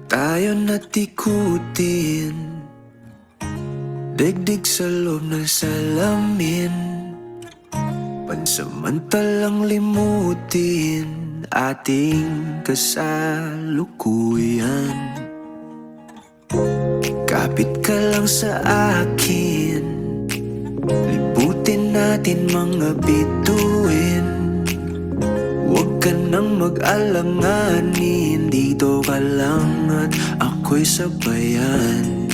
Tayo na't ikutin, digdig sa loob ng salamin, pansamantalang limutin ating kasalukuyan. Kapit ka lang sa akin, libutin natin mga bituin. Huwag ka nang mag-alanganin, dito ka lang at ako'y sabayan.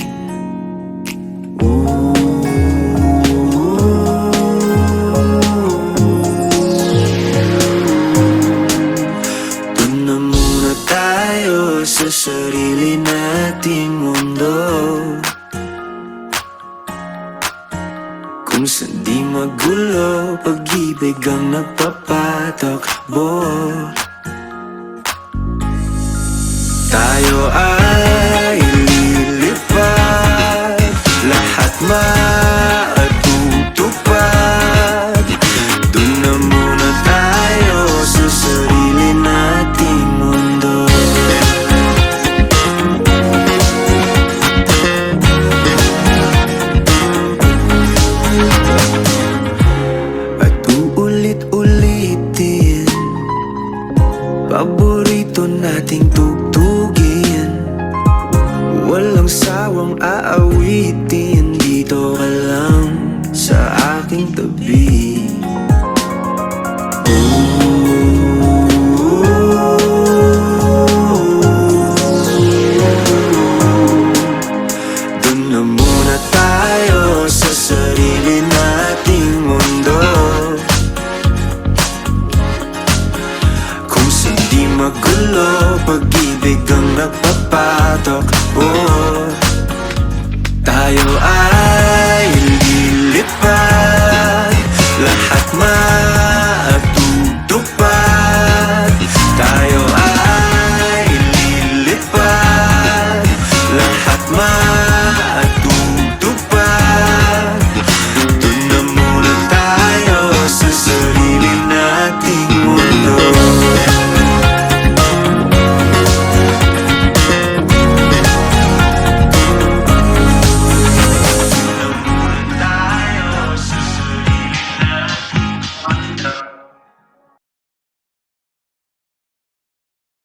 Doon na muna tayo sa sarili nating mundo, kung saan di magulo, pag-ibig ang nagpapatakbo. Tayo ay lilipad, lahat matutupad. Doon na muna tayo sa sarili nating mundo. At uulit-ulitin paborito nating tugtugin, walang sawang aawitin, dito ka lang sa aking tabi. Doon na muna tayo sa sarili nating mundo, kung saan di magulo, pag-ibig ang nagpapatakbo.